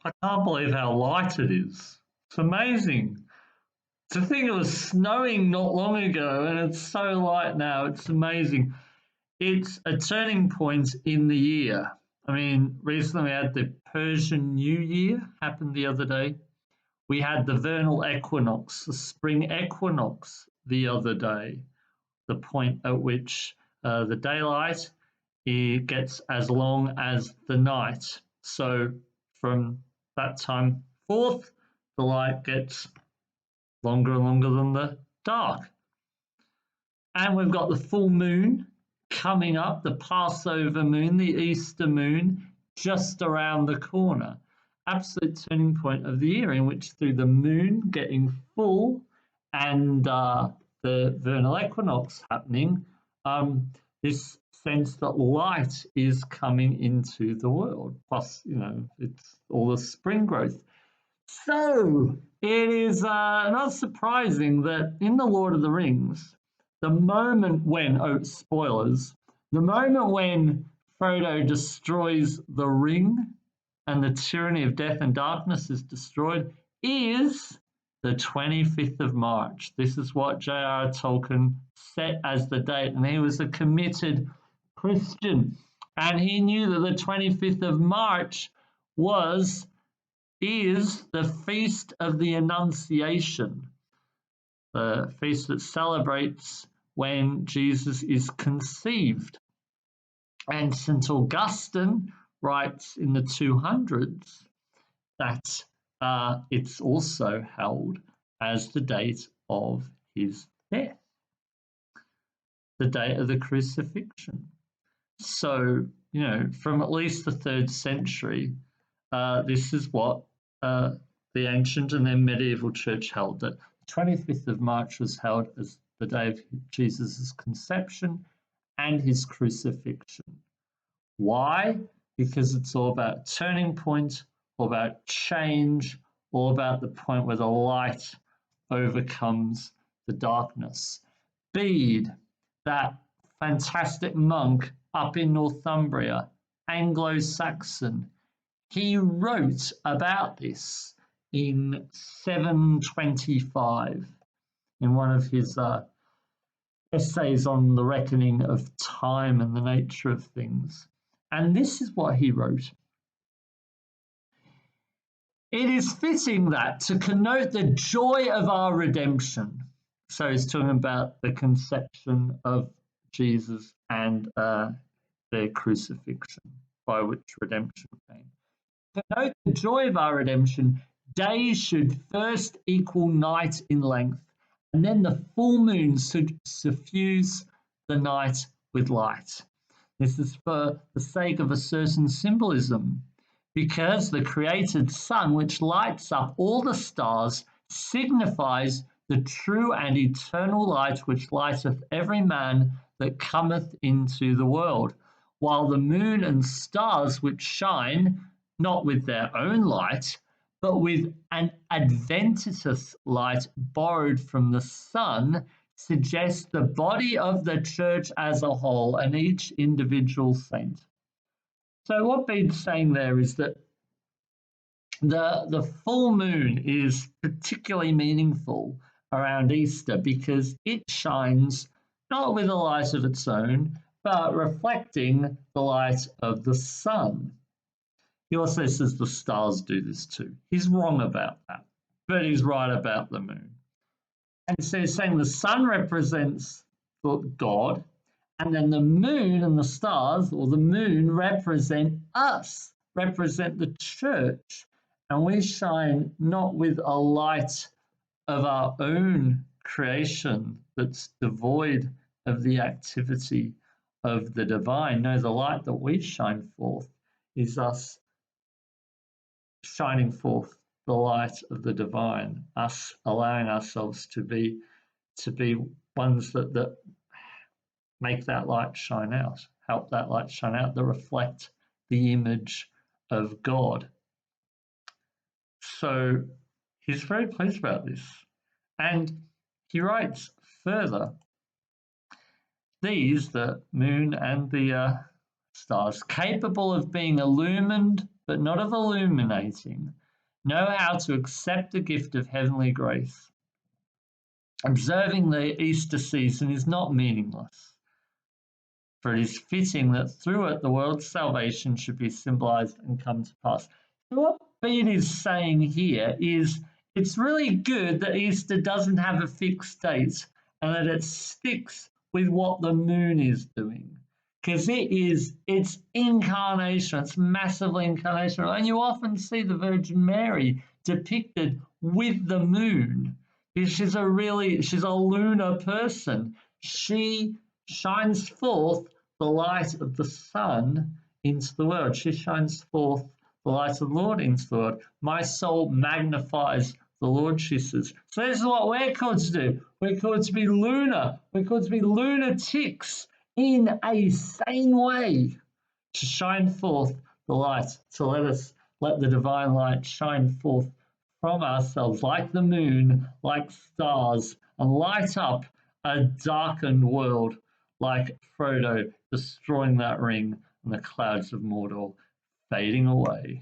I can't believe how light it is. It's amazing. To think it was snowing not long ago and it's so light now, it's amazing. It's a turning point in the year. I mean, recently we had the Persian New Year happened the other day. We had the vernal equinox, the spring equinox the other day, the point at which the daylight gets as long as the night. So from that time forth, the light gets longer and longer than the dark. And we've got the full moon coming up, the Passover moon, the Easter moon, just around the corner. Absolute turning point of the year in which through the moon getting full and the vernal equinox happening, this sense that light is coming into the world. Plus, it's all the spring growth. So it is not surprising that in The Lord of the Rings, the moment when, spoilers, the moment when Frodo destroys the ring and the tyranny of death and darkness is destroyed is the 25th of March. This is what J.R.R. Tolkien set as the date, and he was a committed Christian, and he knew that the 25th of March is the feast of the Annunciation, the feast that celebrates when Jesus is conceived. And St. Augustine writes in the 200s that it's also held as the date of his death, the date of the crucifixion. So, from at least the 3rd century, this is what the ancient and then medieval church held, that the 25th of March was held as the day of Jesus' conception and his crucifixion. Why? Because it's all about turning point, all about change, all about the point where the light overcomes the darkness. Bede, that fantastic monk up in Northumbria, Anglo-Saxon, he wrote about this in 725 in one of his essays on the reckoning of time and the nature of things. And this is what he wrote. It is fitting that to connote the joy of our redemption. So he's talking about the conception of Jesus and their crucifixion, by which redemption came. To note the joy of our redemption, days should first equal night in length, and then the full moon should suffuse the night with light. This is for the sake of a certain symbolism, because the created sun, which lights up all the stars, signifies the true and eternal light which lighteth every man that cometh into the world, while the moon and stars which shine, not with their own light, but with an adventitious light borrowed from the sun, suggest the body of the church as a whole and each individual saint. So what Bede's saying there is that the full moon is particularly meaningful around Easter because it shines not with a light of its own, but reflecting the light of the sun. He also says the stars do this too. He's wrong about that, but he's right about the moon. And so he's saying the sun represents God, and then the moon and the stars, or the moon, represent us, represent the church. And we shine not with a light of our own creation that's devoid of the activity of the divine. No, the light that we shine forth is us shining forth the light of the divine, us allowing ourselves to be ones that make that light shine out, help that light shine out, that reflect the image of God. So he's very pleased about this. And he writes further, these, the moon and the stars, capable of being illumined but not of illuminating, know how to accept the gift of heavenly grace. Observing the Easter season is not meaningless, for it is fitting that through it the world's salvation should be symbolized and come to pass. So what Bede is saying here is it's really good that Easter doesn't have a fixed date and that it sticks with what the moon is doing. Because it's incarnation, it's massively incarnational. And you often see the Virgin Mary depicted with the moon. Because she's a lunar person. She shines forth the light of the sun into the world. She shines forth the light of the Lord into the world. My soul magnifies the Lord, she says. So this is what we're called to do. We're called to be lunar. We're called to be lunatics in a sane way, to shine forth the light, to let the divine light shine forth from ourselves like the moon, like stars, and light up a darkened world like Frodo destroying that ring and the clouds of Mordor fading away.